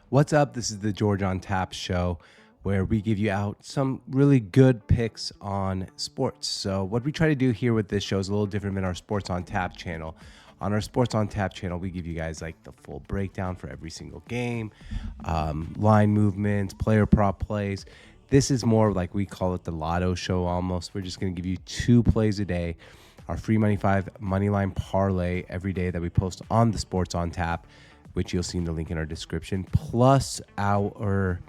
What's up? This is the George on Tap show where we give you out some really good picks on sports. So, what we try to do here with this show is a little different than our Sports on Tap channel. On our Sports on Tap channel, we give you guys like the full breakdown for every single game, line movements, player prop plays. This is more like we call it the Lotto show almost. We're just going to give you 2 plays a day, our free money 5 money line parlay every day that we post on the Sports on Tap, which you'll see in the link in our description, plus our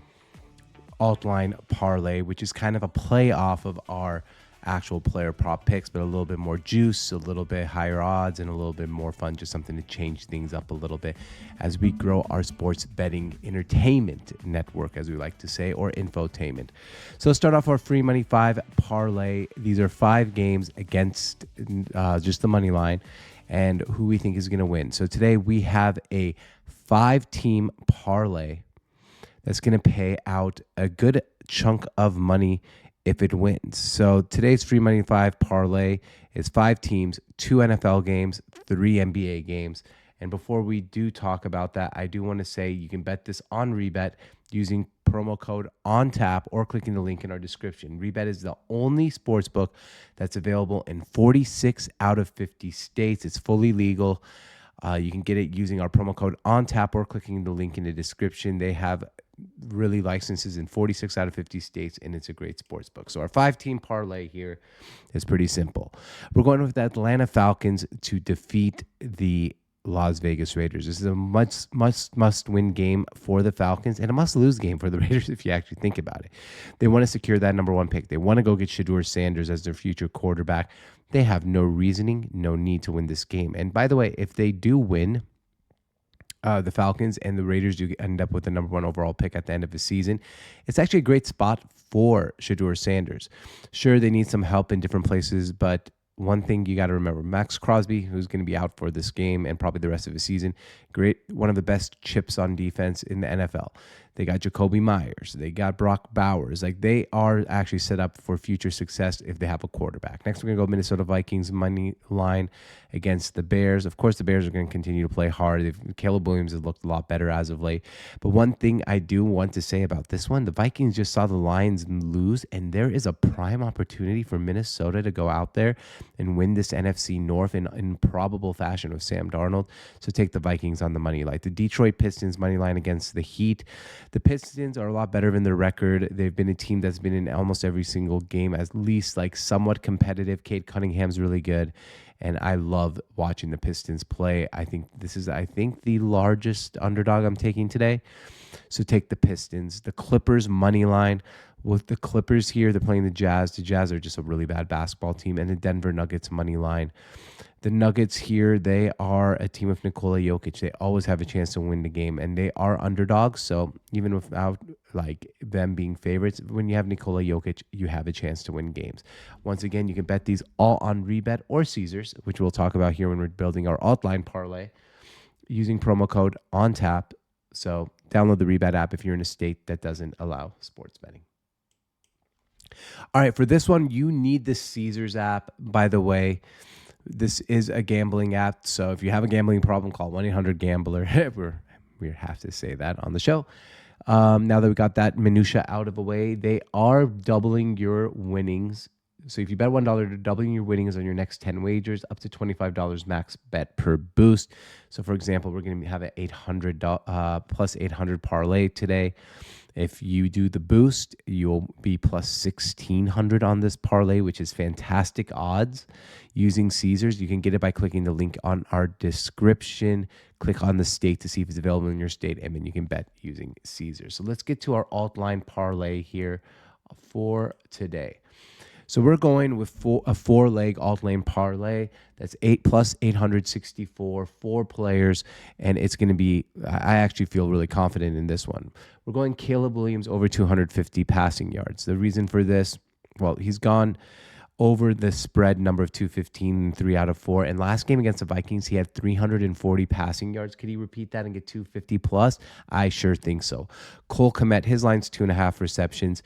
alt line parlay, which is kind of a play off of our actual player prop picks, but a little bit more juice, a little bit higher odds, and a little bit more fun, just something to change things up a little bit as we grow our sports betting entertainment network, as we like to say, or infotainment. So let's start off our free money 5 parlay. These are 5 games against just the money line and who we think is going to win. So today we have a 5-team parlay that's going to pay out a good chunk of money if it wins. So today's free money 5 parlay is 5 teams, 2 NFL games, 3 NBA games. And before we do talk about that, I do want to say you can bet this on Rebet using promo code ONTAP or clicking the link in our description. Rebet is the only sportsbook that's available in 46 out of 50 states. It's fully legal. You can get it using our promo code ONTAP or clicking the link in the description. They have really licenses in 46 out of 50 states, and it's a great sports book. So our 5-team parlay here is pretty simple. We're going with the Atlanta Falcons to defeat the Las Vegas Raiders. This is a must-win game for the Falcons and a must-lose game for the Raiders if you actually think about it. They want to secure that number 1 pick. They want to go get Shedeur Sanders as their future quarterback. They have no reasoning, no need to win this game. And by the way, if they do win, the Falcons and the Raiders do end up with the number 1 overall pick at the end of the season, it's actually a great spot for Shedeur Sanders. Sure, they need some help in different places, but one thing you got to remember, Max Crosby, who's going to be out for this game and probably the rest of the season, one of the best chips on defense in the NFL. They got Jacoby Myers. They got Brock Bowers. Like, they are actually set up for future success if they have a quarterback. Next, we're going to go Minnesota Vikings money line against the Bears. Of course, the Bears are going to continue to play hard. Caleb Williams has looked a lot better as of late. But one thing I do want to say about this one, the Vikings just saw the Lions lose, and there is a prime opportunity for Minnesota to go out there and win this NFC North in improbable fashion with Sam Darnold. So take the Vikings on the money line. The Detroit Pistons money line against the Heat. The Pistons are a lot better than their record. They've been a team that's been in almost every single game, at least like somewhat competitive. Cade Cunningham's really good, and I love watching the Pistons play. I think this is, the largest underdog I'm taking today. So take the Pistons. The Clippers money line. With the Clippers here, they're playing the Jazz. The Jazz are just a really bad basketball team. And the Denver Nuggets money line. The Nuggets here, they are a team of Nikola Jokic. They always have a chance to win the game, and they are underdogs. So even without like them being favorites, when you have Nikola Jokic, you have a chance to win games. Once again, you can bet these all on Rebet or Caesars, which we'll talk about here when we're building our alt-line parlay, using promo code ONTAP. So download the Rebet app if you're in a state that doesn't allow sports betting. All right, for this one, you need the Caesars app. By the way, this is a gambling app, so if you have a gambling problem, call 1-800-GAMBLER. we have to say that on the show. Now that we got that minutia out of the way, they are doubling your winnings. So if you bet $1, they're doubling your winnings on your next 10 wagers, up to $25 max bet per boost. So for example, we're going to have an $800 plus 800 parlay today. If you do the boost, you'll be plus 1,600 on this parlay, which is fantastic odds. Using Caesars, you can get it by clicking the link on our description. Click on the state to see if it's available in your state, and then you can bet using Caesars. So let's get to our alt line parlay here for today. So we're going with a 4-leg alt-lane parlay. That's 8 plus 864, 4 players, and it's going to be, I actually feel really confident in this one. We're going Caleb Williams over 250 passing yards. The reason for this, well, he's gone over the spread number of 215 in 3 out of 4. And last game against the Vikings, he had 340 passing yards. Could he repeat that and get 250 plus? I sure think so. Cole Kmet, his line's 2.5 receptions.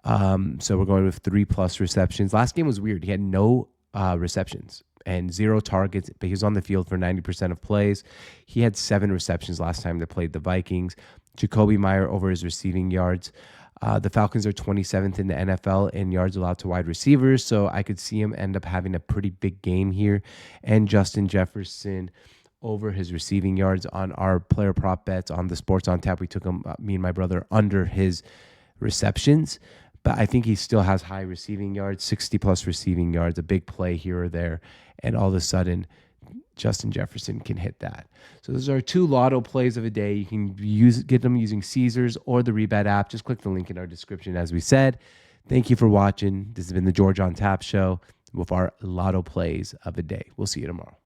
So we're going with 3+ receptions. Last game was weird. He had no receptions and 0 targets, but he was on the field for 90% of plays. He had 7 receptions last time they played the Vikings. Jacoby Meyer over his receiving yards. The Falcons are 27th in the NFL in yards allowed to wide receivers, so I could see him end up having a pretty big game here. And Justin Jefferson over his receiving yards on our player prop bets on the Sports on Tap. We took him, me and my brother, under his receptions, but I think he still has high receiving yards, 60 plus receiving yards, a big play here or there, and all of a sudden Justin Jefferson can hit that. So those are 2 lotto plays of a day. You can get them using Caesars or the Rebet app. Just click the link in our description, as we said. Thank you for watching. This has been the George on Tap Show with our lotto plays of a day. We'll see you tomorrow.